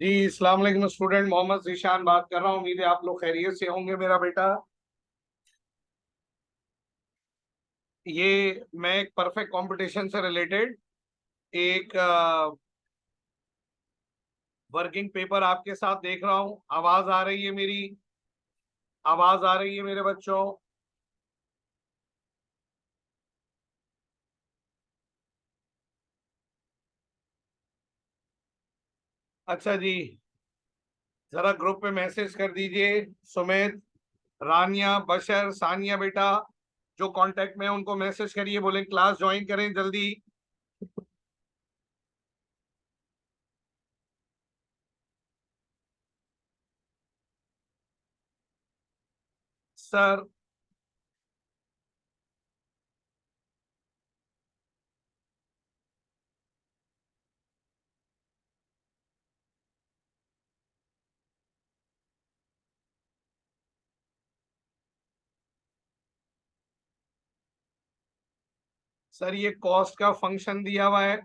जी अस्सलाम वालेकुम। स्टूडेंट मोहम्मद जीशान बात कर रहा हूँ। उम्मीद है आप लोग खैरियत से होंगे। मेरा बेटा, ये मैं एक परफेक्ट कंपटीशन से रिलेटेड एक वर्किंग पेपर आपके साथ देख रहा हूँ। आवाज आ रही है मेरी? आवाज आ रही है मेरे बच्चों? अच्छा जी, जरा ग्रुप पे मैसेज कर दीजिए। सुमित, रानिया, बशर, सानिया बेटा जो कांटेक्ट में है उनको मैसेज करिए, बोले क्लास ज्वाइन करें जल्दी। सर, सर ये कॉस्ट का फंक्शन दिया हुआ है।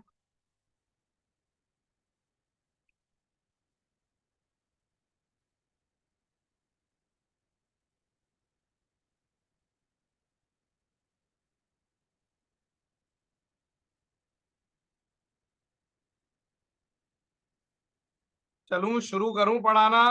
चलूं शुरू करूं पढ़ाना?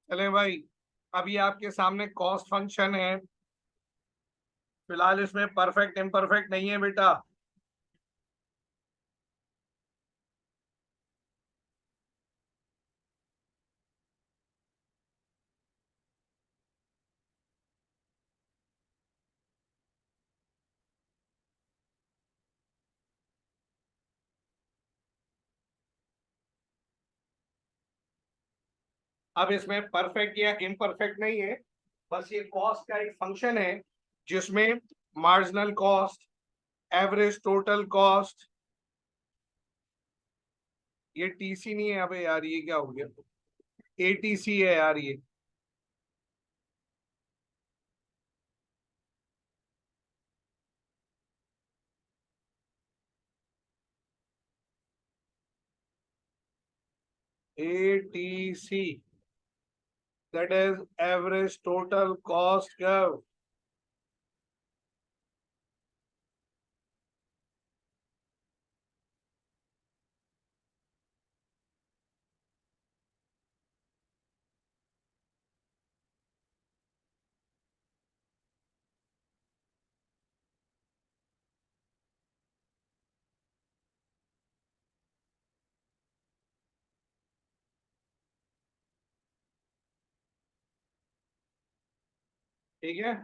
चले भाई, अभी आपके सामने कॉस्ट फंक्शन है। फिलहाल इसमें परफेक्ट इम्परफेक्ट नहीं है बेटा। अब इसमें परफेक्ट या इम्परफेक्ट नहीं है, बस ये कॉस्ट का एक फंक्शन है जिसमें marginal cost, average total cost, ये टीसी नहीं है। अबे यार ये क्या हो गया? एटीसी है यार ये। ATC, that is average total cost curve. ठीक है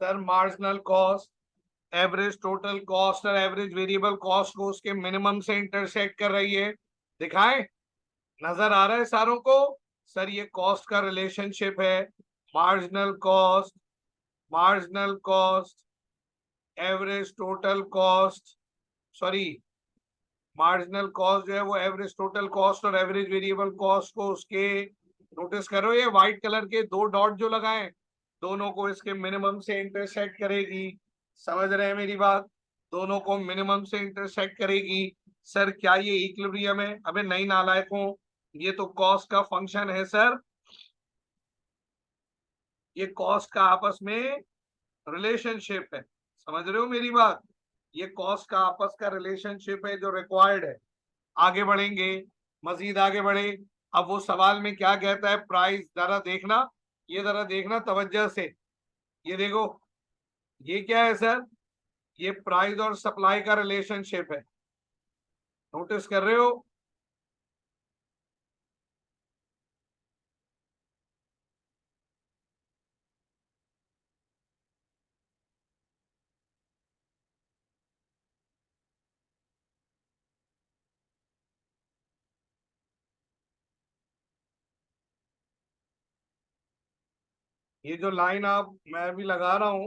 sir, marginal cost, average total cost और एवरेज वेरिएबल कॉस्ट को उसके मिनिमम से इंटरसेक्ट कर रही है। दिखाएं? नजर आ रहा है सारों को? सर ये कॉस्ट का रिलेशनशिप है। Marginal cost, marginal cost, average total cost, sorry, marginal cost जो है वो एवरेज टोटल कॉस्ट और एवरेज वेरिएबल कॉस्ट को उसके, नोटिस करो ये व्हाइट कलर के दो डॉट जो लगाए, दोनों को इसके मिनिमम से इंटरसेक्ट करेगी। समझ रहे हैं मेरी बात? दोनों को मिनिमम से इंटरसेक्ट करेगी। सर क्या ये इक्विलिब्रियम है? अबे नहीं नालायकों, ये तो कॉस्ट का फंक्शन है सर। ये कॉस्ट का आपस में रिलेशनशिप है। समझ रहे हो मेरी बात? ये कॉस्ट का आपस का रिलेशनशिप है जो रिक्वायर्ड है। आगे बढ़ेंगे, मजीद आगे बढ़े। अब वो सवाल में क्या कहता है, प्राइस जरा देखना। ये जरा देखना तवज्जो से, ये देखो, ये क्या है सर? ये प्राइस और सप्लाई का रिलेशनशिप है, नोटिस कर रहे हो? ये जो लाइन आप मैं भी लगा रहा हूं,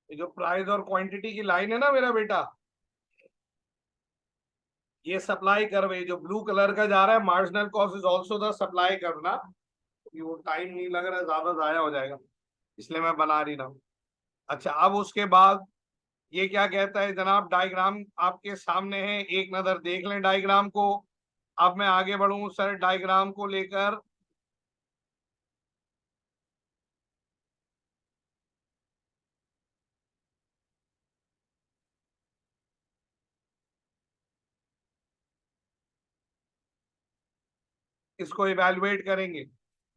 ये जो प्राइस और क्वांटिटी की लाइन है ना मेरा बेटा, ये सप्लाई कर्व है, जो ब्लू कलर का जा रहा है, marginal cost is also the supply curve ना। ये वो टाइम नहीं लग रहा है, ज्यादा जाया हो जाएगा, इसलिए मैं बना रही रहा हूँ। अच्छा, अब उसके बाद ये क्या कहता है जनाब? डायग्राम आपके सामने है, एक नजर देख लें डायग्राम को। अब मैं आगे बढ़ूं सर डायग्राम को लेकर। इसको इवेलुएट करेंगे।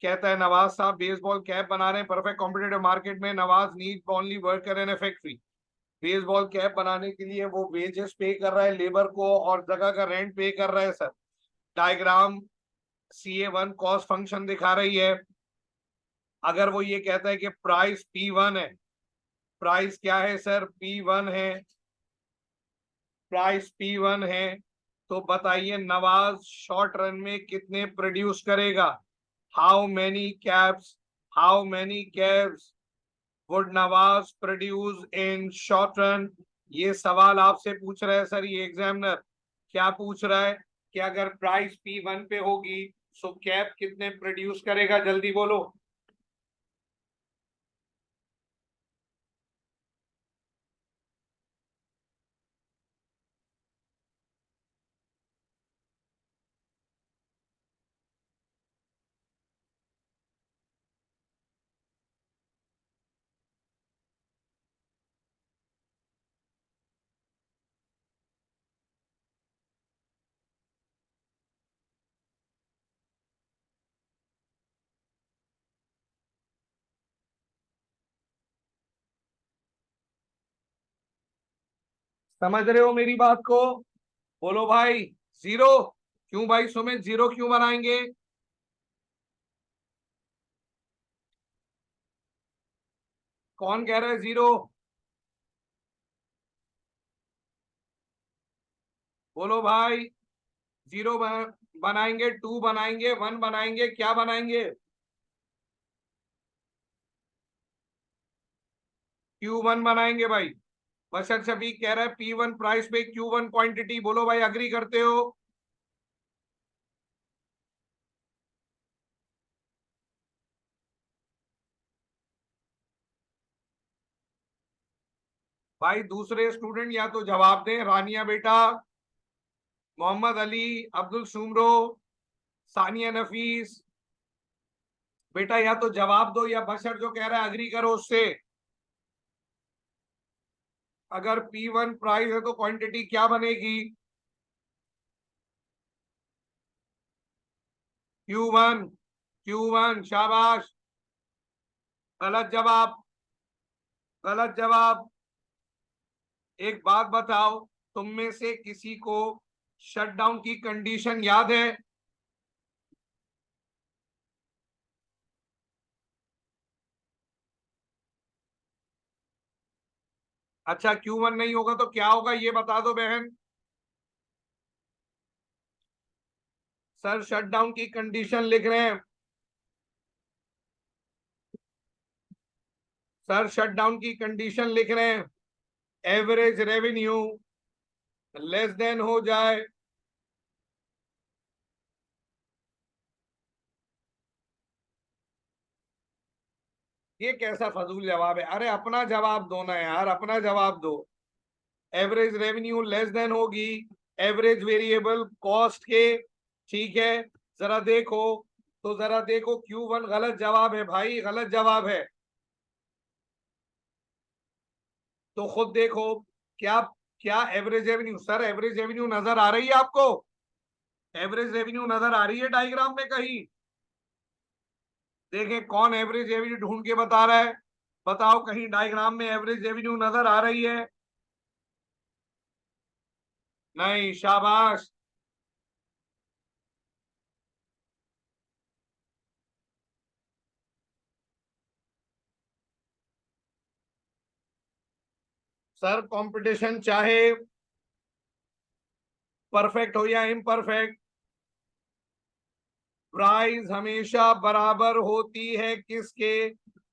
कहता है नवाज साहब बेसबॉल कैप बना रहे हैं परफेक्ट कॉम्पिटेटिव मार्केट में, Nawaz need only worker in A factory. Baseball cap बनाने के लिए वो वेजेस पे कर रहा है लेबर को, और जगह का रेंट पे कर रहा है sir. Diagram CA1 cost function दिखा रही है। अगर वो ये कहता है कि प्राइस P1 है, प्राइस क्या है सर? P1 है, प्राइस P1 है, तो बताइए नवाज शॉर्ट रन में कितने प्रोड्यूस करेगा? How many caps, how many caps would Nawaz produce in short run? ये सवाल आपसे पूछ रहा है सर ये एग्जामिनर। क्या पूछ रहा है कि अगर प्राइस P1 पे होगी तो कैप कितने प्रोड्यूस करेगा? जल्दी बोलो। समझ रहे हो मेरी बात को? बोलो भाई। जीरो? क्यों भाई सुमित, जीरो क्यों बनाएंगे? कौन कह रहा है जीरो? बोलो भाई। जीरो बनाएंगे, टू बनाएंगे, वन बनाएंगे, क्या बनाएंगे? Q1 बनाएंगे भाई। बशर शफीक कह रहा है P1 प्राइस पे Q1 क्वांटिटी। बोलो भाई, अग्री करते हो? भाई दूसरे स्टूडेंट या तो जवाब दें, रानिया बेटा, मोहम्मद अली, अब्दुल सुमरो, सानिया नफीस। बेटा या तो जवाब दो, या बशर जो कह रहा है अग्री करो उससे। अगर P1 प्राइस है तो क्वांटिटी क्या बनेगी? Q1। Q1, शाबाश। गलत जवाब, गलत जवाब। एक बात बताओ, तुम में से किसी को शटडाउन की कंडीशन याद है? अच्छा, Q1 नहीं होगा तो क्या होगा ये बता दो बहन। सर शटडाउन की कंडीशन लिख रहे हैं। सर शटडाउन की कंडीशन लिख रहे हैं, एवरेज रेवेन्यू लेस देन हो जाए। ये कैसा फजूल जवाब है? अरे अपना जवाब दो ना यार, अपना जवाब दो। एवरेज रेवेन्यू लेस देन होगी एवरेज वेरिएबल कॉस्ट के। ठीक है, जरा देखो, तो जरा देखो Q1 गलत जवाब है भाई, गलत जवाब है। तो खुद देखो क्या क्या average revenue, sir average revenue नजर आ रही है आपको? एवरेज रेवेन्यू नजर आ रही है डायग्राम में कहीं? देखें कौन एवरेज रेवेन्यू ढूंढ के बता रहा है, बताओ कहीं डायग्राम में एवरेज रेवेन्यू नजर आ रही है? नहीं, शाबाश। सर कंपटीशन चाहे परफेक्ट हो या इम्परफेक्ट, प्राइस हमेशा बराबर होती है किसके?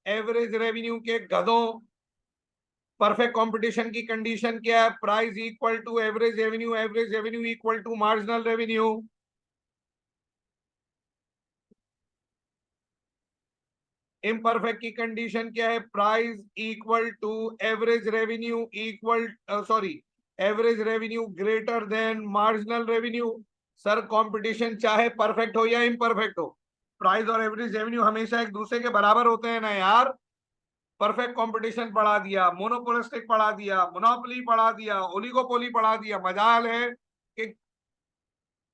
एवरेज रेवेन्यू के, गधों। परफेक्ट कंपटीशन की कंडीशन क्या है? Price equal to average revenue, average revenue equal to marginal revenue. Imperfect की कंडीशन क्या है? Price equal to average revenue equal, sorry, average revenue greater than marginal revenue. Sir competition चाहे perfect हो या imperfect हो, price और average revenue हमेशा एक दूसरे के बराबर होते हैं ना यार। परफेक्ट कंपटीशन पढ़ा दिया, मोनोपोलिस्टिक पढ़ा दिया, मोनोपोली पढ़ा दिया, ओलिगोपोली पढ़ा दिया, मजाल है कि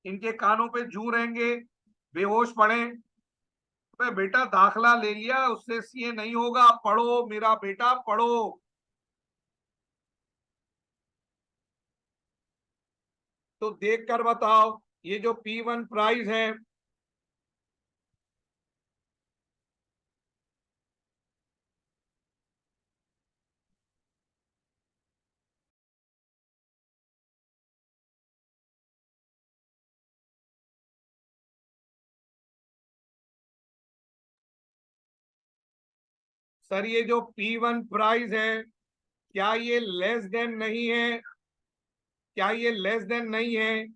इनके कानों पे जू रहेंगे, बेहोश पड़े। बेटा दाखला ले लिया, उससे सीए नहीं होगा, पढ़ो मेरा बेटा पढ़ो। तो देख कर बताओ, ये जो P1 प्राइस है, सर ये जो P1 प्राइस है, क्या ये लेस देन नहीं है? क्या ये लेस देन नहीं है?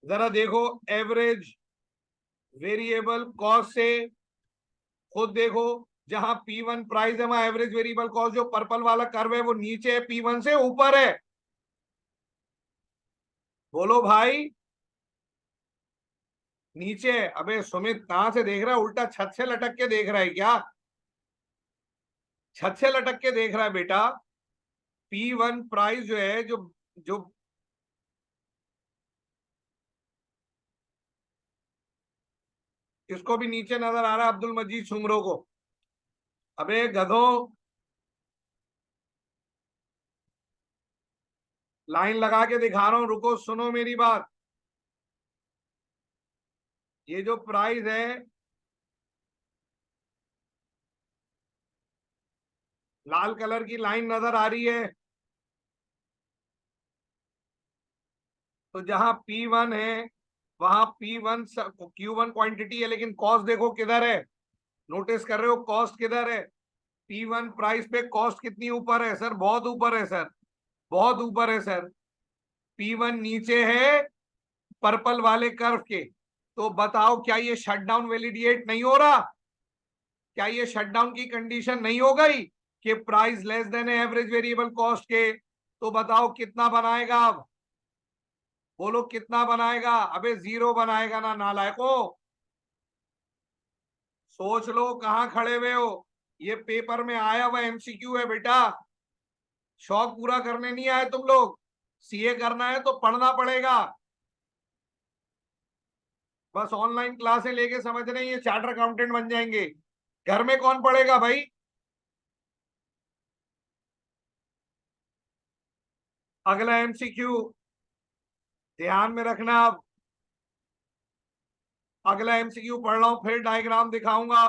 जरा देखो एवरेज वेरिएबल कॉस्ट से, खुद देखो। जहां P1 प्राइस है वहां एवरेज वेरिएबल कॉस्ट, जो पर्पल वाला कर्व है वो नीचे है, P1 से ऊपर है। बोलो भाई। नीचे है। अबे सुमित कहां से देख रहा है? उल्टा छत से लटक के देख रहा है क्या? छत से लटक के देख रहा है बेटा। P1 प्राइस जो है, जो जो इसको भी नीचे नजर आ रहा है, अब्दुल मजीद सुमरो को। अबे गधों, लाइन लगा के दिखा रहा हूं, रुको सुनो मेरी बात। ये जो प्राइस है, लाल कलर की लाइन नजर आ रही है, तो जहां P1 है वहां P1 Q1 क्वांटिटी है, लेकिन कॉस्ट देखो किधर है। नोटिस कर रहे हो कॉस्ट किधर है? P1 प्राइस पे कॉस्ट कितनी ऊपर है सर? बहुत ऊपर है सर, बहुत ऊपर है सर। P1 नीचे है पर्पल वाले कर्व के। तो बताओ क्या ये शटडाउन वैलिडिएट नहीं हो रहा? क्या ये शटडाउन की कंडीशन नहीं हो गई कि price less than average variable cost के? तो बताओ कितना बनाएगा अब? बोलो कितना बनाएगा? अबे जीरो बनाएगा ना नालायको। सोच लो कहां खड़े हुए हो। ये पेपर में आया हुआ एमसीक्यू है बेटा। शौक पूरा करने नहीं आए तुम लोग, सीए करना है तो पढ़ना पड़ेगा। बस ऑनलाइन क्लासें लेके समझ रहे हैं ये चार्टर अकाउंटेंट बन जाएंगे। घर में कौन पढ़ेगा भाई? अगला एमसीक्यू ध्यान में रखना। अब अगला एमसीक्यू पढ़ रहा हूं, फिर डायग्राम दिखाऊंगा,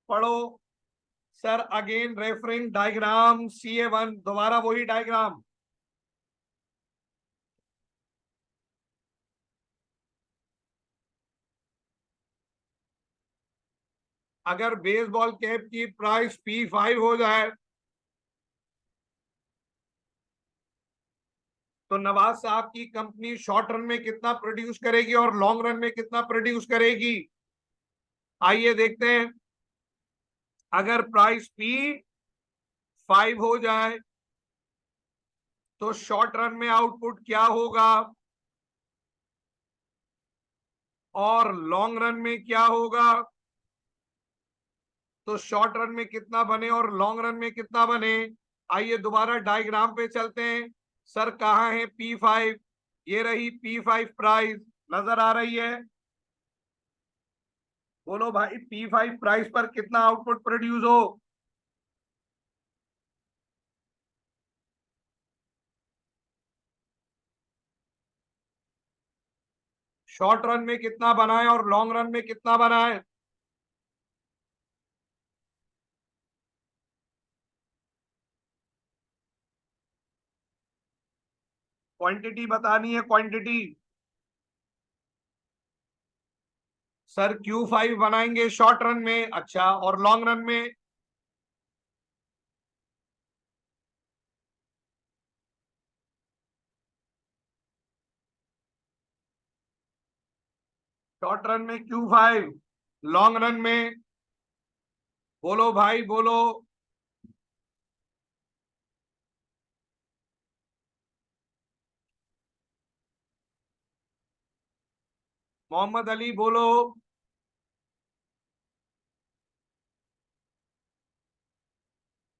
पढ़ो। Sir again referring diagram CA1, दोबारा वही डायग्राम। अगर बेसबॉल कैप की प्राइस P5 हो जाए तो नवाज साहब की कंपनी शॉर्ट रन में कितना प्रोड्यूस करेगी और लॉन्ग रन में कितना प्रोड्यूस करेगी? आइए देखते हैं। अगर प्राइस P5 हो जाए तो शॉर्ट रन में आउटपुट क्या होगा और लॉन्ग रन में क्या होगा? तो शॉर्ट रन में कितना बने और लॉन्ग रन में कितना बने? आइए दोबारा डायग्राम पे चलते हैं। सर कहाँ है P5? ये रही P5 प्राइस, नजर आ रही है? बोलो भाई, P5 प्राइस पर कितना आउटपुट प्रोड्यूस हो? शॉर्ट रन में कितना बनाए और लॉन्ग रन में कितना बनाए? क्वांटिटी बतानी है, क्वांटिटी। सर Q5 बनाएंगे शॉर्ट रन में, अच्छा, और लॉन्ग रन में? शॉर्ट रन में Q5, लॉन्ग रन में? बोलो भाई बोलो। मोहम्मद अली बोलो।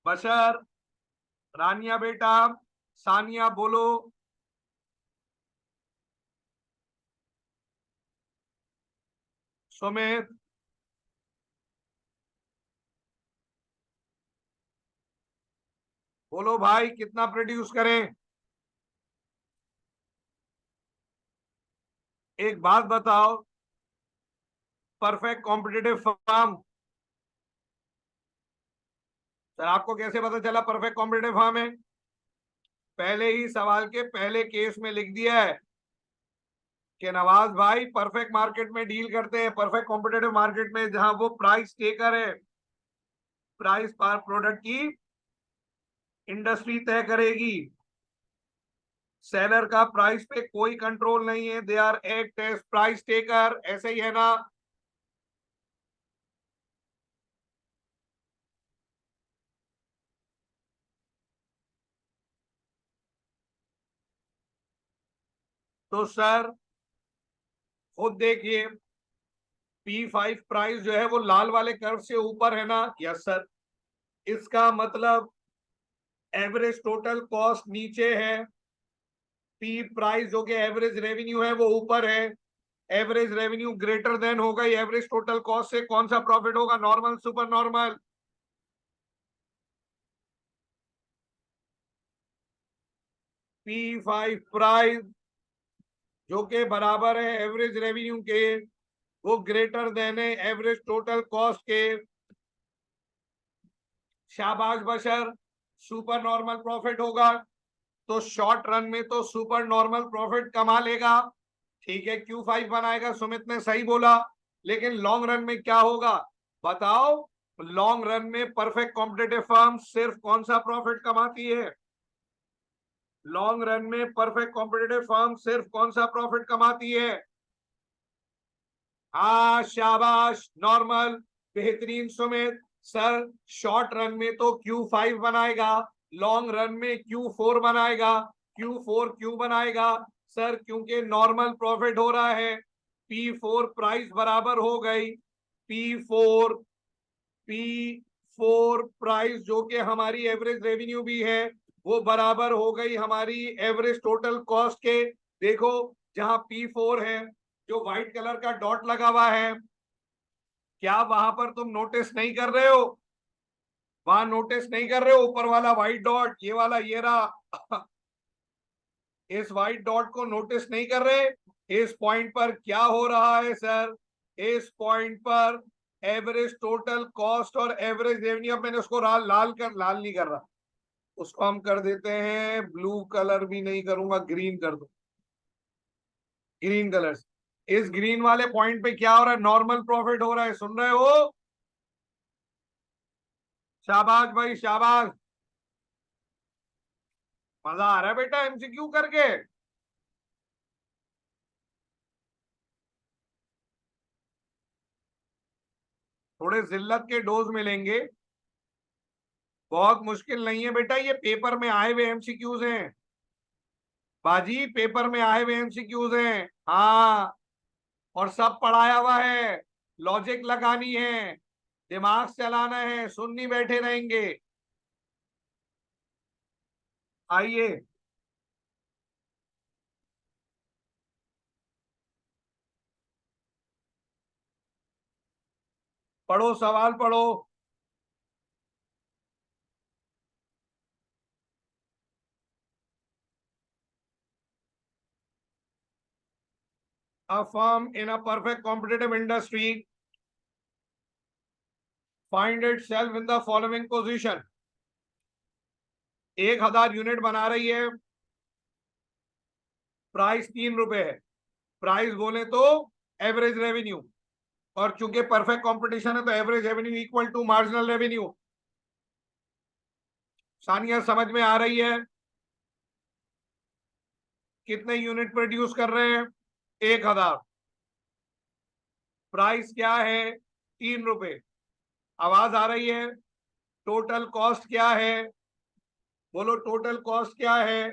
बशर, रानिया बेटा, सानिया बोलो। सुमित, बोलो भाई कितना प्रोड्यूस करें? एक बात बताओ, परफेक्ट कॉम्पिटिटिव फर्म। सर आपको कैसे पता चला परफेक्ट कॉम्पिटिटिव फर्म है? पहले ही सवाल के पहले केस में लिख दिया है कि नवाज भाई परफेक्ट मार्केट में डील करते हैं, परफेक्ट कॉम्पिटिटिव मार्केट में, जहां वो प्राइस टेकर है। प्राइस पर प्रोडक्ट की इंडस्ट्री तय करेगी। सेलर का प्राइस पे कोई कंट्रोल नहीं है, they are act as price taker, ऐसे ही है ना? तो सर खुद देखिए, P5 प्राइस जो है वो लाल वाले कर्व से ऊपर है ना? Yes sir. इसका मतलब एवरेज टोटल कॉस्ट नीचे है, पी प्राइस जो कि एवरेज रेवेन्यू है वो ऊपर है। एवरेज रेवेन्यू ग्रेटर देन होगा एवरेज टोटल कॉस्ट से, कौन सा प्रॉफिट होगा? Normal, super normal? P5 price जो के बराबर है एवरेज रेवेन्यू के, वो ग्रेटर देन है एवरेज टोटल कॉस्ट के। शाबाश बशर, सुपर नॉर्मल प्रॉफिट होगा। तो शॉर्ट रन में तो सुपर नॉर्मल प्रॉफिट कमा लेगा, ठीक है, Q5 बनाएगा, सुमित ने सही बोला। लेकिन लॉन्ग रन में क्या होगा बताओ? लॉन्ग रन में परफेक्ट कॉम्पिटिटिव फर्म सिर्फ कौन सा प्रॉफिट कमाती है? लॉन्ग रन में परफेक्ट कॉम्पिटिटिव फर्म सिर्फ कौन सा प्रॉफिट कमाती है? हाँ शाबाश, नॉर्मल, बेहतरीन सुमित। सर शॉर्ट रन में तो Q5 बनाएगा, लॉन्ग रन में Q4 बनाएगा। Q4 क्यों बनाएगा? सर क्योंकि नॉर्मल प्रॉफिट हो रहा है। P4 प्राइस बराबर हो गई, P4 P4 प्राइस जो कि हमारी एवरेज रेवेन्यू भी है, वो बराबर हो गई हमारी एवरेज टोटल कॉस्ट के। देखो जहां P4 है, जो व्हाइट कलर का डॉट लगा हुआ है, क्या वहां पर तुम नोटिस नहीं कर रहे हो? वहां नोटिस नहीं कर रहे हो? ऊपर वाला व्हाइट डॉट, ये वाला, ये रहा। इस व्हाइट डॉट को नोटिस नहीं कर रहे? इस पॉइंट पर क्या हो रहा है सर? इस पॉइंट पर एवरेज टोटल कॉस्ट और एवरेज रेवेन्यू, अब मैंने उसको लाल कर, लाल नहीं कर रहा, उसको हम कर देते हैं ब्लू कलर, भी नहीं करूंगा, ग्रीन कर दो, ग्रीन कलर से। इस ग्रीन वाले पॉइंट पे क्या हो रहा है? नॉर्मल प्रॉफिट हो रहा है, सुन रहे हो? शाबाश भाई शाबाश, मजा आ रहा है बेटा MCQ करके। थोड़े जिल्लत के डोज मिलेंगे, बहुत मुश्किल नहीं है बेटा, ये पेपर में आए हुए MCQs हैं बाजी, पेपर में आए हुए MCQs हैं। हाँ, और सब पढ़ाया हुआ है, लॉजिक लगानी है, दिमाग चलाना है, सुन नहीं बैठे रहेंगे। आइए पढ़ो, सवाल पढ़ो। A firm in a perfect competitive industry find itself in the following position. 1000 unit बना रही है, प्राइस 3 रुपए है। प्राइस बोले तो एवरेज रेवेन्यू, और चूंकि परफेक्ट कंपटीशन है तो average revenue equal to marginal revenue. Sania समझ में आ रही है? कितने यूनिट प्रोड्यूस कर रहे हैं? 1000। प्राइस क्या है? 3 रुपए। आवाज आ रही है? टोटल कॉस्ट क्या है? बोलो टोटल कॉस्ट क्या है?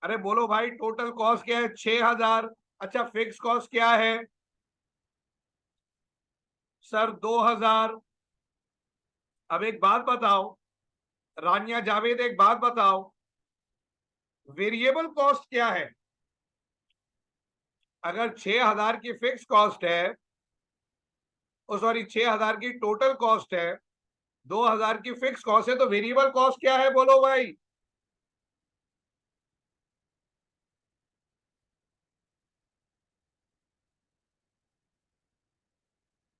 अरे बोलो भाई, टोटल कॉस्ट क्या है? 6000। अच्छा, फिक्स कॉस्ट क्या है? सर 2000। अब एक बात बताओ रानिया जावेद, एक बात बताओ, वेरिएबल कॉस्ट क्या है? अगर 6000 की फिक्स कॉस्ट है, ओ सॉरी 6000 की टोटल कॉस्ट है, 2000 की फिक्स कॉस्ट है, तो वेरिएबल कॉस्ट क्या है? बोलो भाई।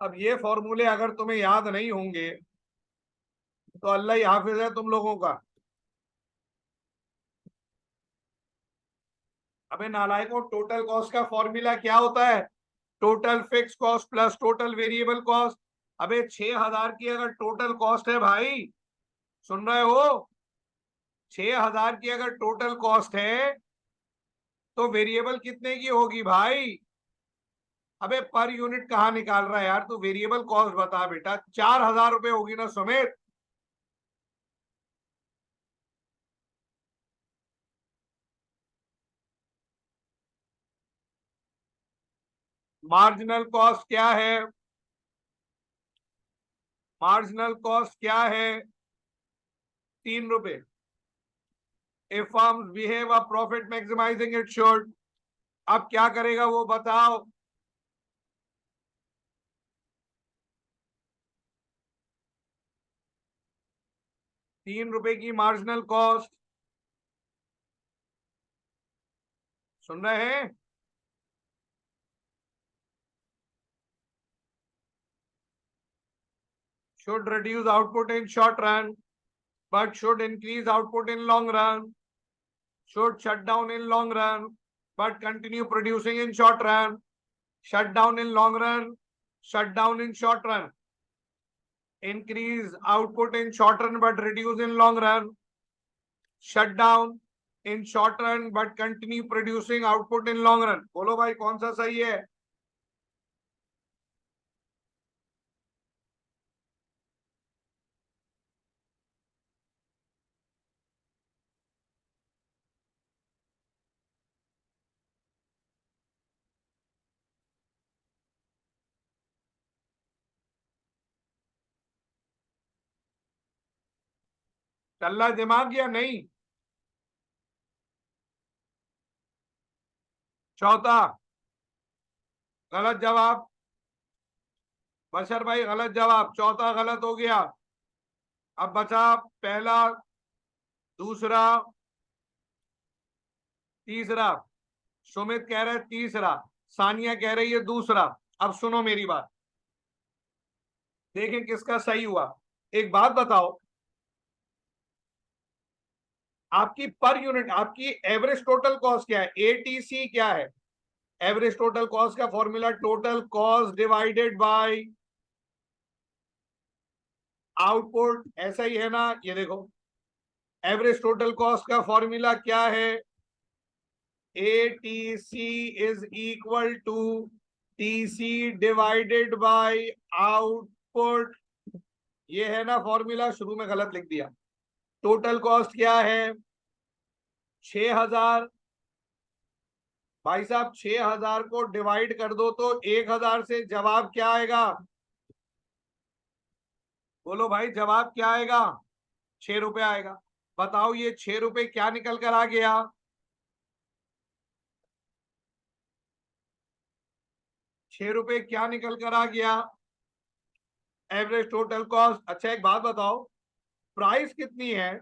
अब ये फॉर्मूले अगर तुम्हें याद नहीं होंगे तो अल्लाह ही हाफिज है तुम लोगों का। अबे नालायकों, टोटल कॉस्ट का फॉर्मूला क्या होता है? Total fix cost plus total variable cost. अबे 6000 की अगर टोटल कॉस्ट है भाई, सुन रहे हो? 6000 की अगर टोटल कॉस्ट है तो वेरिएबल कितने की होगी भाई? अबे पर यूनिट कहाँ निकाल रहा है यार तू? वेरिएबल कॉस्ट बता बेटा। 4000 रुपए होगी ना सुमित? मार्जिनल कॉस्ट क्या है? मार्जिनल कॉस्ट क्या है? 3 रुपए। If firms behave a profit maximizing it should, अब क्या करेगा वो बताओ। 3 रुपए की मार्जिनल कॉस्ट, सुन रहे हैं? Should reduce output in short run but should increase output in long run, should shut down in long run but continue producing in short run, shut down in long run, shut down in short run, increase output in short run but reduce in long run, shut down in short run but continue producing output in long run। बोलो भाई कौन सा सही है? चल रहा दिमाग या नहीं? चौथा गलत जवाब। बशर भाई गलत जवाब, चौथा गलत हो गया। अब बचा पहला, दूसरा, तीसरा। सुमित कह रहा है तीसरा, सानिया कह रही है दूसरा। अब सुनो मेरी बात, देखें किसका सही हुआ। एक बात बताओ, आपकी पर यूनिट, आपकी एवरेज टोटल कॉस्ट क्या है? एटीसी क्या है? एवरेज टोटल कॉस्ट का formula total cost divided by output, ऐसा ही है ना? ये देखो, एवरेज टोटल कॉस्ट का फॉर्मूला क्या है? ATC is equal to TC divided by output. ये है ना फॉर्मूला? शुरू में गलत लिख दिया। टोटल कॉस्ट क्या है? 6000। भाई साहब 6000 को डिवाइड कर दो तो 1000 से, जवाब क्या आएगा? बोलो भाई जवाब क्या आएगा? 6 रुपए आएगा। बताओ ये 6 रुपए क्या निकल कर आ गया? 6 रुपए क्या निकल कर आ गया? Average total cost. अच्छा एक बात बताओ, प्राइस कितनी है?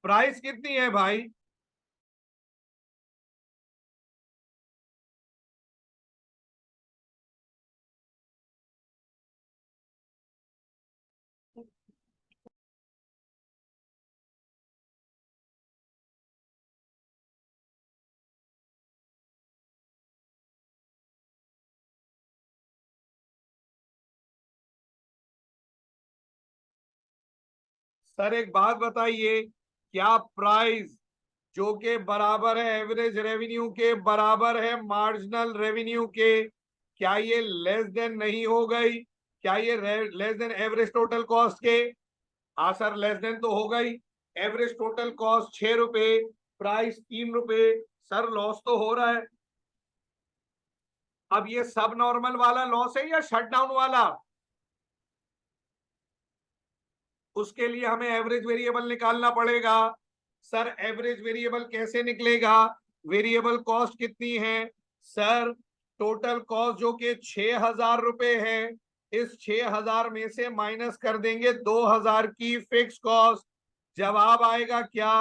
प्राइस कितनी है भाई? सर एक बात बताइए, क्या प्राइस जो के बराबर है एवरेज रेवेन्यू के बराबर है मार्जिनल रेवेन्यू के, क्या ये लेस देन नहीं हो गई? क्या ये less than average total cost के? हाँ सर लेस देन तो हो गई। एवरेज टोटल कॉस्ट 6 रुपए, प्राइस 3 रुपए। सर लॉस तो हो रहा है। अब ये सब नॉर्मल वाला लॉस है या शटडाउन वाला? उसके लिए हमें एवरेज वेरिएबल निकालना पड़ेगा। सर एवरेज वेरिएबल कैसे निकलेगा? वेरिएबल कॉस्ट कितनी है? सर टोटल कॉस्ट जो कि 6,000 रुपए है, इस 6,000 में से माइनस कर देंगे 2,000 की फिक्स कॉस्ट। जवाब आएगा क्या?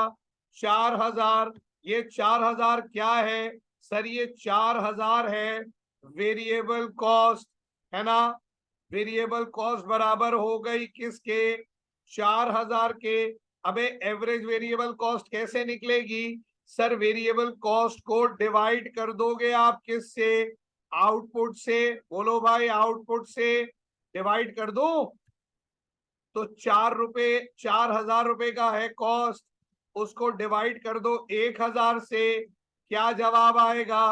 4,000। ये 4,000 क्या है? सर ये 4,000 है वेरिएबल कॉस्ट, है ना? वेरिएबल कॉस्ट बराबर हो गई किसके? 4,000 के। अबे एवरेज वेरिएबल कॉस्ट कैसे निकलेगी? सर वेरिएबल कॉस्ट को डिवाइड कर दोगे आप किससे? आउटपुट से। बोलो भाई आउटपुट से डिवाइड कर दो। तो 4 रुपए, 4,000 रुपए का है कॉस्ट, उसको डिवाइड कर दो 1,000 से, क्या जवाब आएगा?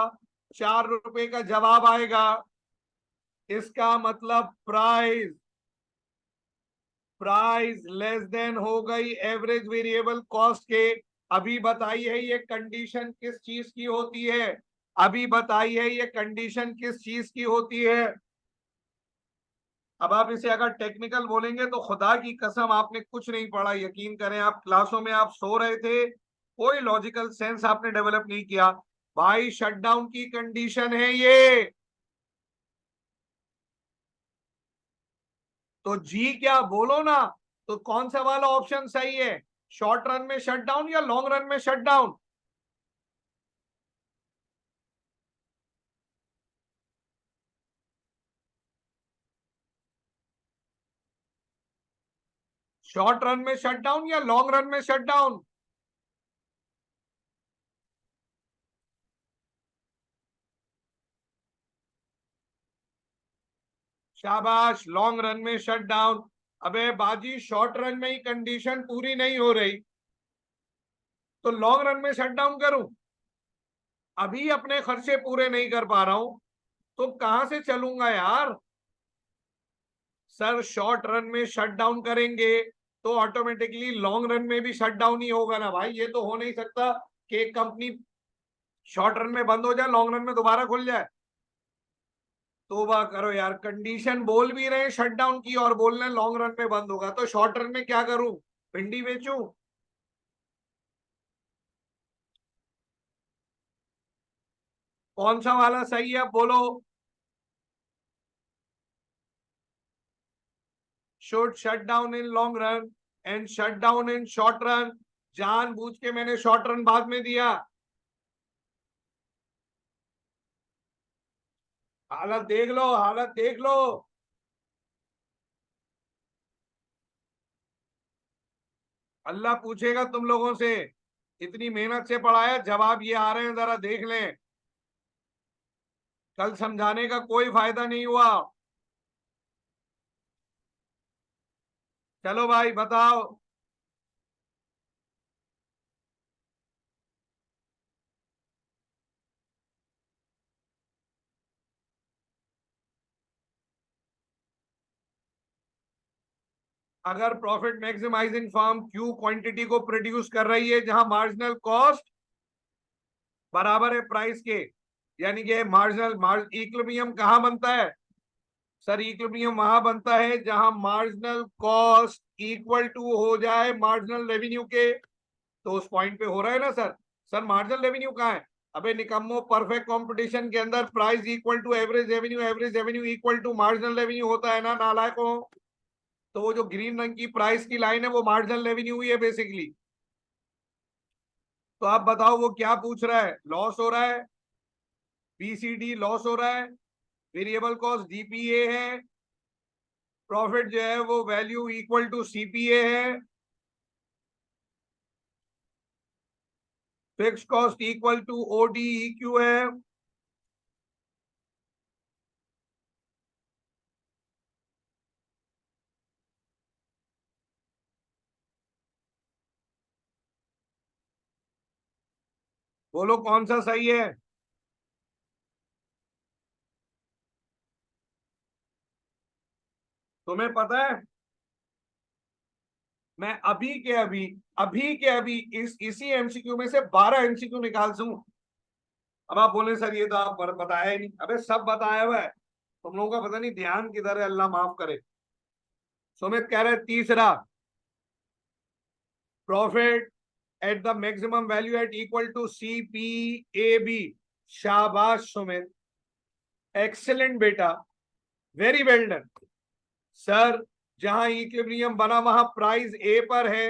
4 रुपए का जवाब आएगा। इसका मतलब प्राइस, प्राइस लेस देन हो गई एवरेज वेरिएबल कॉस्ट के। अभी बताइए ये कंडीशन किस चीज की होती है? अभी बताइए ये कंडीशन किस चीज की होती है? अब आप इसे अगर टेक्निकल बोलेंगे तो खुदा की कसम आपने कुछ नहीं पढ़ा, यकीन करें। आप क्लासों में आप सो रहे थे, कोई लॉजिकल सेंस आपने डेवलप नहीं किया। भाई शटडाउन की कंडीशन है ये। तो जी क्या बोलो ना। तो कौन सा वाला ऑप्शन सही है? शॉर्ट रन में शटडाउन या लॉन्ग रन में शटडाउन? शॉर्ट रन में शटडाउन या लॉन्ग रन में शटडाउन? शाबाश, लॉन्ग रन में शटडाउन। अबे बाजी शॉर्ट रन में ही कंडीशन पूरी नहीं हो रही तो लॉन्ग रन में शटडाउन करूं? अभी अपने खर्चे पूरे नहीं कर पा रहा हूं तो कहां से चलूंगा यार? सर शॉर्ट रन में शट डाउन करेंगे तो ऑटोमेटिकली लॉन्ग रन में भी शट डाउन ही होगा ना भाई। ये तो हो नहीं सकता कि एक कंपनी शॉर्ट रन में बंद हो जाए लॉन्ग रन में दोबारा खुल जाए। तोबा करो यार, कंडीशन बोल भी रहे शट डाउन की और बोल रहे लॉन्ग रन में बंद होगा, तो शॉर्ट रन में क्या करूं? भिंडी बेचूं? कौन सा वाला सही है बोलो? Should shut down in long run and shut down in short run. जानबूझ के मैंने शॉर्ट रन बाद में दिया। हालत देख लो, हालत देख लो। अल्लाह पूछेगा तुम लोगों से, इतनी मेहनत से पढ़ाया, जवाब ये आ रहे हैं, जरा देख लें। कल समझाने का कोई फायदा नहीं हुआ। चलो भाई बताओ। अगर profit maximising firm Q quantity को प्रोड्यूस कर रही है जहां मार्जिनल कॉस्ट बराबर है प्राइस के, यानी कि मार्जिनल इक्विलिब्रियम कहाँ बनता है सर? इक्विलिब्रियम वहां बनता है जहां मार्जिनल कॉस्ट इक्वल टू हो जाए मार्जिनल रेवेन्यू के। तो उस पॉइंट पे हो रहा है ना सर? सर मार्जिनल रेवेन्यू कहाँ है? अबे निकम्मो, परफेक्ट कंपटीशन के अंदर price equal to average revenue equal to marginal revenue होता है ना नालायकों। तो वो जो ग्रीन रंग की प्राइस की लाइन है वो मार्जिनल रेवेन्यू हुई है बेसिकली। तो आप बताओ वो क्या पूछ रहा है? लॉस हो रहा है, बीसीडी लॉस हो रहा है, वेरिएबल कॉस्ट डीपीए है, प्रॉफिट जो है वो वैल्यू इक्वल टू सीपीए है, फिक्स कॉस्ट इक्वल टू ओडीईक्यू है। बोलो कौन सा सही है? तुम्हें पता है मैं अभी के अभी इस इसी एमसीक्यू में से 12 एमसीक्यू निकाल दूं। अब आप बोले सर ये तो आप बताया ही नहीं। अबे सब बताया हुआ है, तुम लोगों का पता नहीं ध्यान किधर है, अल्लाह माफ करे। सुमित कह रहे तीसरा, profit at the maximum value at equal to C P A B. शाबाश सुमित, एक्सेलेंट बेटा, वेरी वेल डन। सर जहां इक्विलिब्रियम बना वहां प्राइस ए पर है,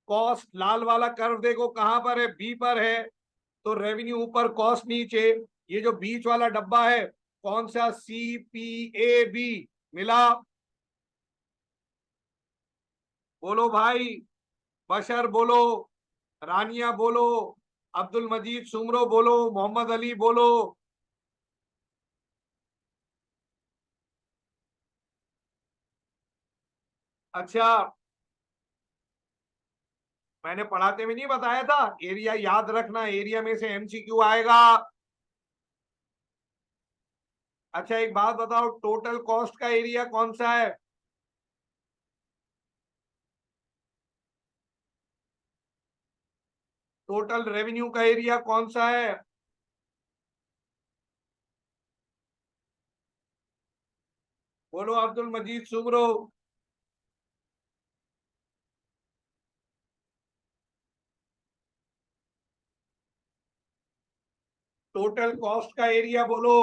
कॉस्ट लाल वाला कर्व देखो कहां पर है? बी पर है। तो रेवेन्यू ऊपर कॉस्ट नीचे, ये जो बीच वाला डब्बा है कौन सा? C P A B. मिला? बोलो भाई, बशर बोलो, रानिया बोलो, अब्दुल मजीद सुमरो बोलो, मोहम्मद अली बोलो। अच्छा, मैंने पढ़ाते में नहीं बताया था एरिया याद रखना, एरिया में से एमसीक्यू आएगा। अच्छा एक बात बताओ, टोटल कॉस्ट का एरिया कौन सा है? टोटल रेवेन्यू का एरिया कौन सा है? बोलो अब्दुल मजीद सुमरो। टोटल कॉस्ट का एरिया बोलो।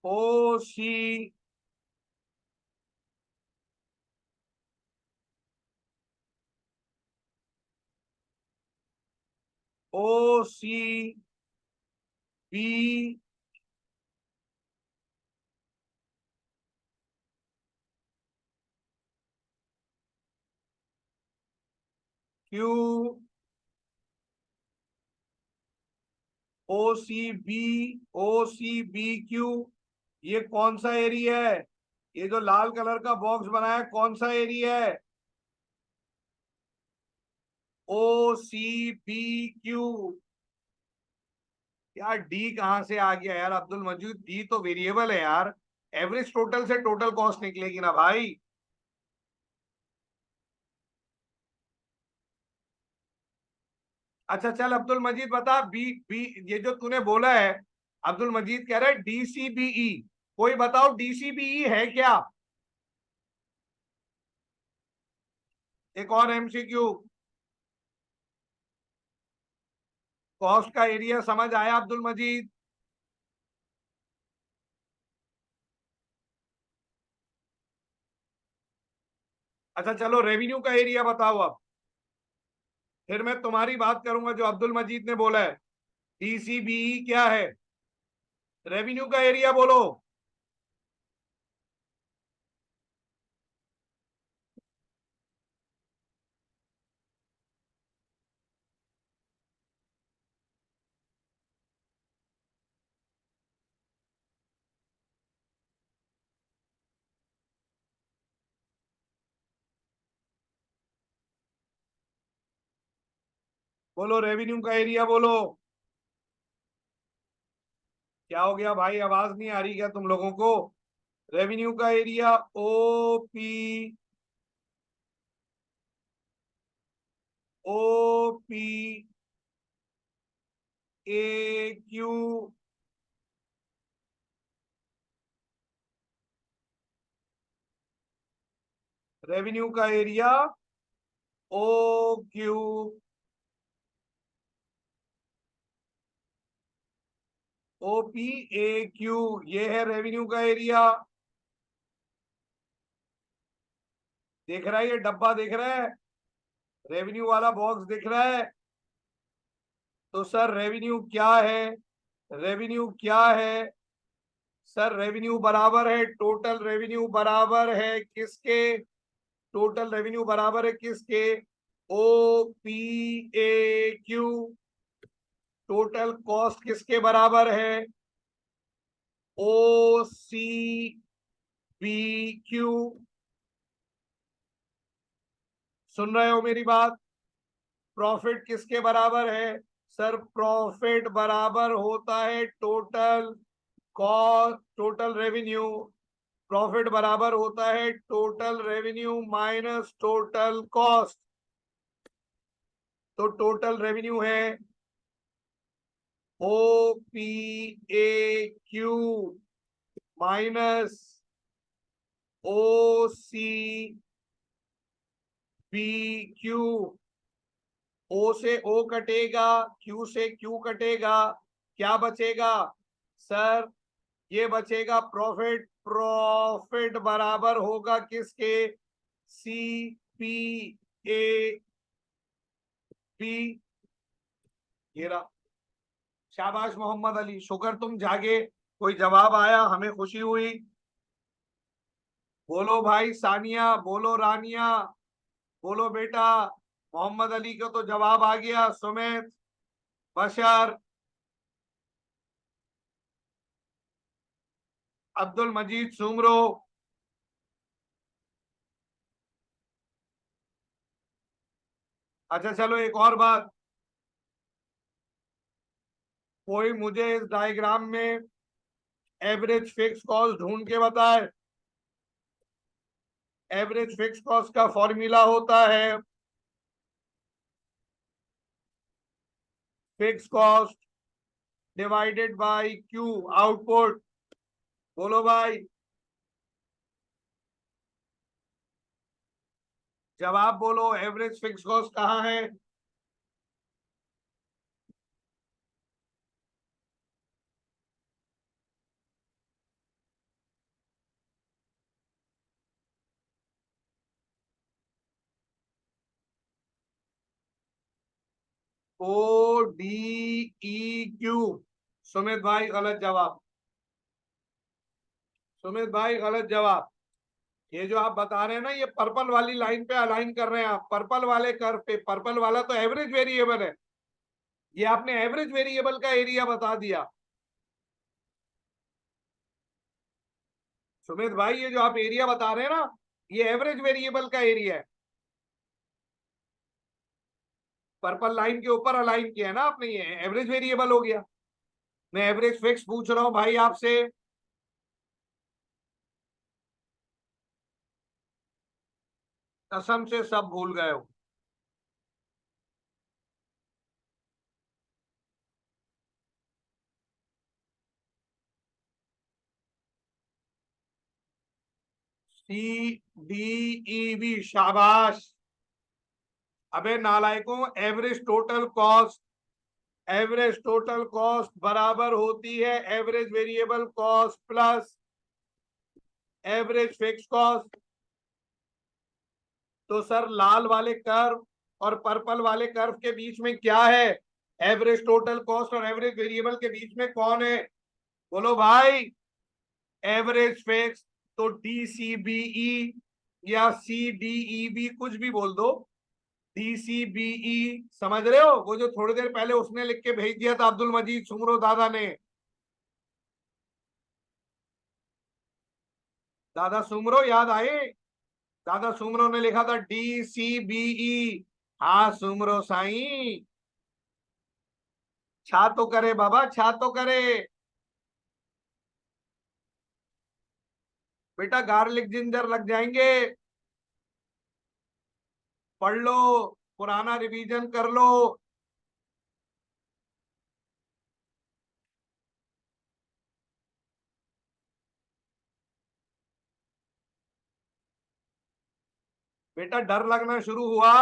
ओ सी, ओ सी बी क्यू, ओ सी बी, ओ सी बी क्यू, ये कौन सा एरिया है? ये जो लाल कलर का बॉक्स बनाया है कौन सा एरिया है? ओ सी बी क्यू। यार डी कहां से आ गया यार अब्दुल मजीद? डी तो वेरिएबल है यार, एवरेज टोटल से टोटल कॉस्ट निकलेगी ना भाई। अच्छा चल अब्दुल मजीद बता, बी बी ये जो तूने बोला है, अब्दुल मजीद कह रहा है डीसीबीई। कोई बताओ डीसीबीई है क्या? एक और एमसीक्यू, कॉस्ट का एरिया समझ आया अब्दुल मजीद? अच्छा चलो रेवेन्यू का एरिया बताओ अब, फिर मैं तुम्हारी बात करूंगा जो अब्दुल मजीद ने बोला है। डीसीबीई क्या है? रेवेन्यू का एरिया बोलो। बोलो रेवेन्यू का एरिया बोलो। क्या हो गया भाई, आवाज नहीं आ रही क्या तुम लोगों को? रेवेन्यू का area O P A Q revenue का एरिया ओ क्यू OPAQ, ये है रेवेन्यू का एरिया। देख रहा है ये डब्बा, देख रहा है रेवेन्यू वाला बॉक्स दिख रहा है? तो सर रेवेन्यू क्या है? रेवेन्यू क्या है सर? रेवेन्यू बराबर है, टोटल रेवेन्यू बराबर है किसके? टोटल रेवेन्यू बराबर है किसके? OPAQ। टोटल कॉस्ट किसके बराबर है? OCBQ। सुन रहे हो मेरी बात? प्रॉफिट किसके बराबर है? सर प्रॉफिट बराबर होता है total cost, total revenue. Profit बराबर होता है total revenue minus total cost. तो टोटल रेवेन्यू है OPAQ माइनस OCBQ। ओ से ओ कटेगा, क्यू से क्यू कटेगा, क्या बचेगा सर? ये बचेगा प्रॉफिट। प्रॉफिट बराबर होगा किसके? CPAP। ये रहा। शाबाश मोहम्मद अली, शुक्र तुम जागे, कोई जवाब आया, हमें खुशी हुई। बोलो भाई सानिया, बोलो रानिया, बोलो बेटा। मोहम्मद अली को तो जवाब आ गया। सुमित, बशर, अब्दुल मजीद सुमरो। अच्छा चलो एक और बात, कोई मुझे इस डायग्राम में एवरेज फिक्स कॉस्ट ढूंढ के बताए। एवरेज फिक्स कॉस्ट का फॉर्मूला होता है fix cost divided bye Q output. बोलो भाई, जवाब बोलो, एवरेज फिक्स कॉस्ट कहाँ है? ODEQ। सुमित भाई गलत जवाब। सुमित भाई गलत जवाब। ये जो आप बता रहे हैं ना, ये पर्पल वाली लाइन पे अलाइन कर रहे हैं आप, पर्पल वाले कर्व पे। पर्पल वाला तो एवरेज वेरिएबल है, ये आपने एवरेज वेरिएबल का एरिया बता दिया। सुमित भाई ये जो आप एरिया बता रहे हैं ना, ये एवरेज वेरिएबल का एरिया है। पर्पल लाइन के ऊपर अलाइन किया है ना आपने, ये एवरेज वेरिएबल हो गया। मैं एवरेज फिक्स पूछ रहा हूं भाई आपसे। कसम से सब भूल गए हो। CDEV, शाबाश। अबे नालायकों, average total cost, average total cost बराबर होती है average variable cost plus average fix cost. तो सर लाल वाले कर्व और पर्पल वाले कर्व के बीच में क्या है? एवरेज टोटल कॉस्ट और एवरेज वेरिएबल के बीच में कौन है? बोलो भाई। Average fix. तो DCBE या CDEB, कुछ भी बोल दो। DCBE, समझ रहे हो? वो जो थोड़ी देर पहले उसने लिख के भेज दिया था अब्दुल मजीद सुमरो दादा ने। दादा सुमरो याद आए? दादा सुमरो ने लिखा था DCBE। हाँ सुमरो साई, छा तो करे बाबा, छा तो करे। बेटा गार्लिक जिंजर लग जाएंगे। पढ़ लो, पुराना रिवीजन कर लो। बेटा डर लगना शुरू हुआ।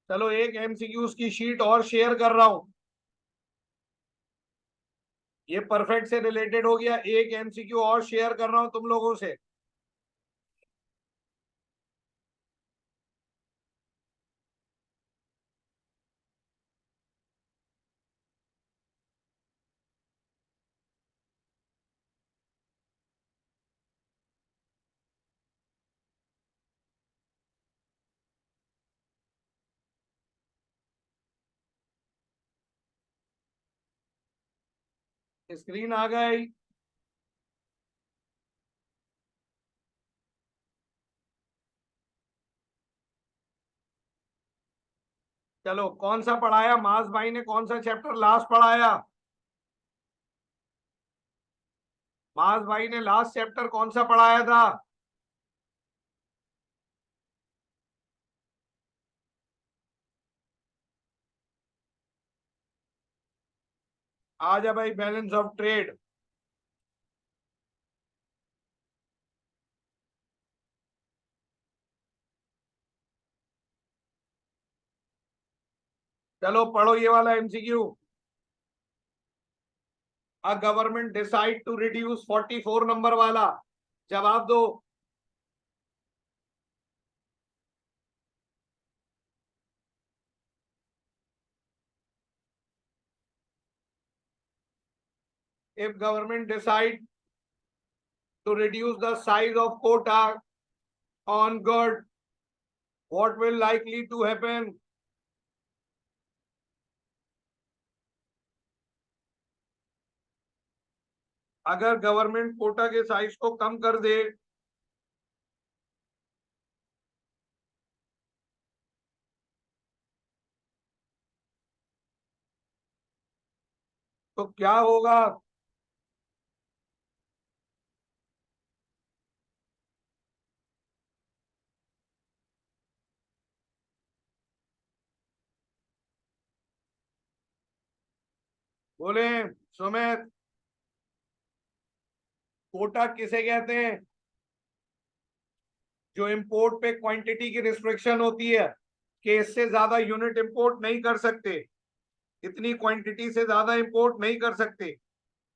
चलो एक एमसीक्यूज की शीट और शेयर कर रहा हूं। ये परफेक्ट से रिलेटेड हो गया। एक एमसीक्यू और शेयर कर रहा हूं तुम लोगों से। स्क्रीन आ गई। चलो कौन सा पढ़ाया मास भाई ने, कौन सा चैप्टर लास्ट पढ़ाया? मास भाई ने लास्ट चैप्टर कौन सा पढ़ाया था? आ जा भाई, बैलेंस ऑफ ट्रेड। चलो पढ़ो ये वाला MCQ. A government decide to reduce 44 number वाला। जवाब दो। If government decide to reduce the size of quota on good, what will likely to happen? अगर गवर्नमेंट कोटा के साइज को कम कर दे तो क्या होगा? बोले सुमित, कोटा किसे कहते हैं? जो इंपोर्ट पे क्वांटिटी की रिस्ट्रिक्शन होती है कि इससे ज्यादा यूनिट इंपोर्ट नहीं कर सकते, इतनी क्वांटिटी से ज्यादा इंपोर्ट नहीं कर सकते।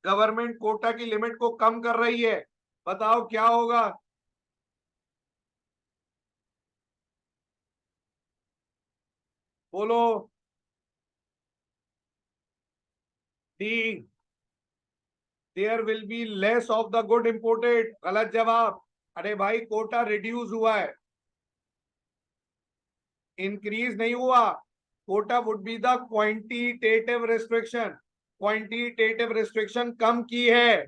गवर्नमेंट कोटा की लिमिट को कम कर रही है। बताओ क्या होगा? बोलो। D, there will be less of the good imported. गलत जवाब। अरे भाई कोटा रिड्यूस हुआ है, इंक्रीज नहीं हुआ। Quota would be the quantitative restriction, quantitative restriction कम की है।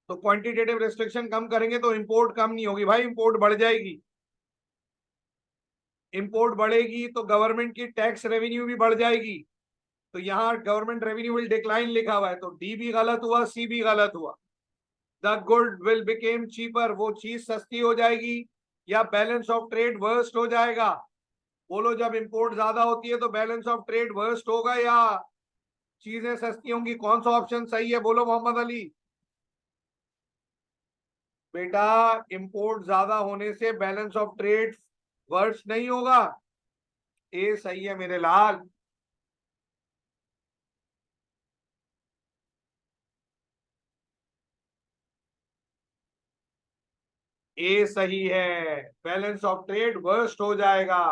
तो क्वांटिटेटिव रिस्ट्रिक्शन कम करेंगे तो इंपोर्ट कम नहीं होगी भाई, इंपोर्ट बढ़ जाएगी। इंपोर्ट बढ़ेगी तो गवर्नमेंट की टैक्स रेवेन्यू भी बढ़ जाएगी। तो यहाँ गवर्नमेंट रेवेन्यू विल डिक्लाइन लिखा हुआ है, तो डी भी गलत हुआ, सी भी गलत हुआ। The good will became cheaper, वो चीज सस्ती हो जाएगी या बैलेंस ऑफ ट्रेड वर्स्ट हो जाएगा? बोलो, जब इंपोर्ट ज्यादा होती है तो बैलेंस ऑफ ट्रेड वर्स्ट होगा या चीजें सस्ती होंगी? कौन सा ऑप्शन सही है? बोलो मोहम्मद अली। बेटा इंपोर्ट ज्यादा होने से बैलेंस ऑफ ट्रेड वर्स्ट नहीं होगा। ए सही है मेरे लाल। ए सही है, बैलेंस ऑफ ट्रेड वर्स्ट हो जाएगा।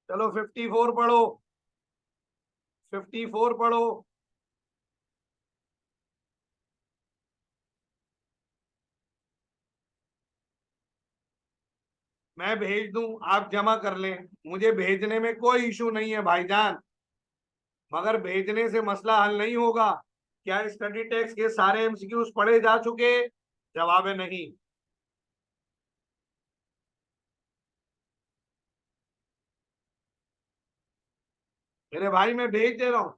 चलो 54 पढ़ो, 54 पढ़ो। मैं भेज दूं, आप जमा कर लें, मुझे भेजने में कोई इशू नहीं है भाईजान, मगर भेजने से मसला हल नहीं होगा। क्या स्टडी टेक्स्ट के सारे एमसीक्यूज पढ़े जा चुके? जवाब है नहीं। मेरे भाई मैं भेज दे रहा हूं।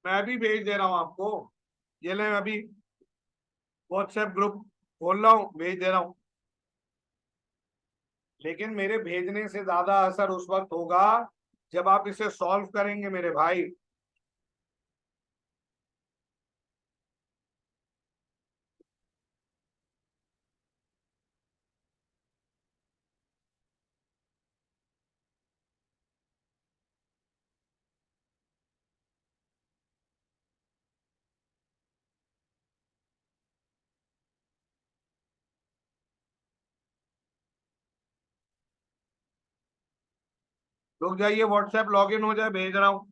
मैं अभी भेज दे रहा हूं आपको, ये ले अभी व्हाट्सएप ग्रुप खोल रहा हूँ, भेज दे रहा हूँ। लेकिन मेरे भेजने से ज्यादा असर उस वक्त होगा जब आप इसे सॉल्व करेंगे मेरे भाई। रुक जाइए, व्हाट्सएप लॉगिन हो जाए, भेज रहा हूँ।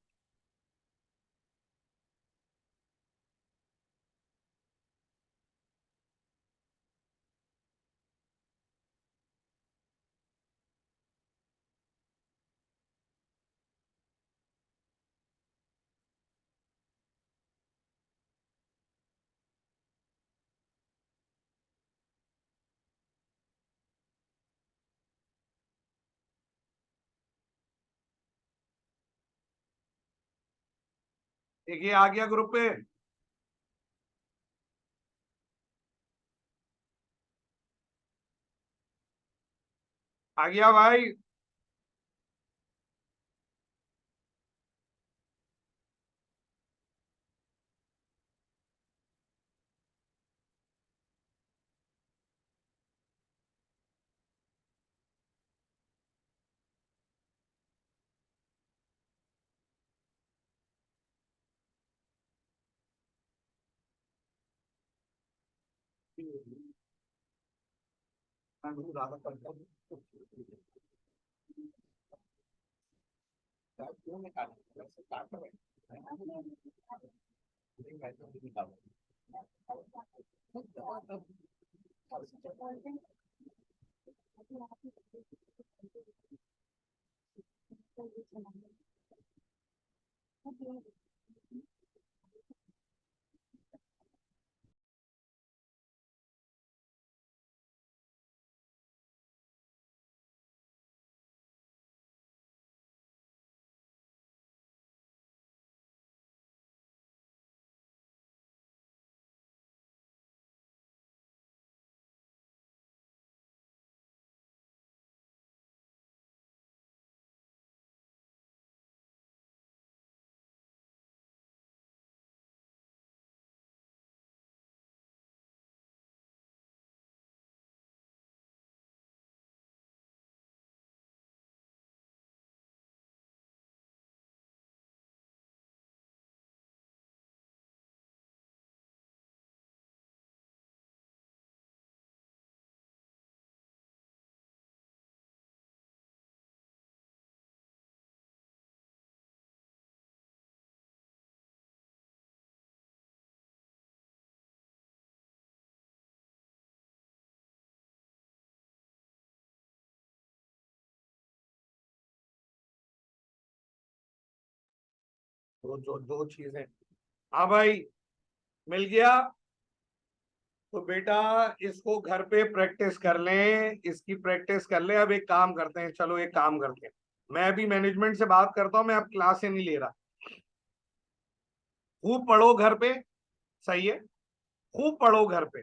देखिए आ गया ग्रुप पे। आ गया भाई। दो चीजें। हाँ भाई, मिल गया। तो बेटा इसको घर पे प्रैक्टिस कर लें, इसकी प्रैक्टिस कर लें। अब एक काम करते हैं, चलो एक काम करते हैं, मैं अभी मैनेजमेंट से बात करता हूँ, मैं अब क्लास से नहीं ले रहा। खूब पढ़ो घर पे। सही है, खूब पढ़ो घर पे।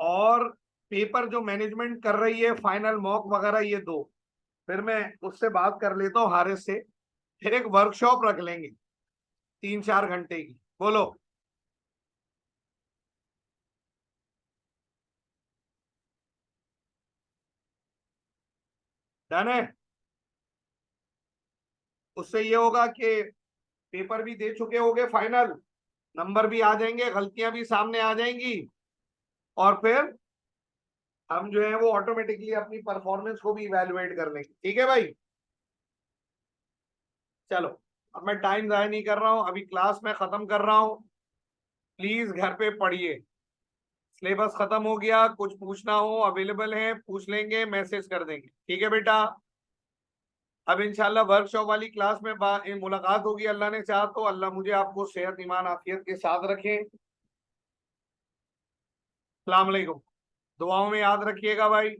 और पेपर जो मैनेजमेंट कर रही है, फाइनल मॉक वगैरह ये दो, फिर मैं उससे बात कर लेता हूँ हारिस से, फिर एक वर्कशॉप रख लेंगे 3-4 घंटे की। बोलो। डन है। उससे ये होगा कि पेपर भी दे चुके होगे फाइनल, नंबर भी आ जाएंगे, गलतियां भी सामने आ जाएंगी, और फिर हम जो है वो ऑटोमेटिकली अपनी परफॉर्मेंस को भी इवेलुएट कर लेंगे। ठीक है भाई, चलो। अब मैं टाइम जाया नहीं कर रहा हूँ, अभी क्लास में खत्म कर रहा हूँ। प्लीज घर पे पढ़िए। सिलेबस खत्म हो गया, कुछ पूछना हो अवेलेबल है, पूछ लेंगे, मैसेज कर देंगे। ठीक है बेटा। अब इंशाल्लाह वर्कशॉप वाली क्लास में मुलाकात होगी, अल्लाह ने चाहा तो। अल्लाह मुझे आपको सेहत ईमान आफियत के साथ रखे। सलाम अलैकुम। दुआओं में याद रखिएगा भाई।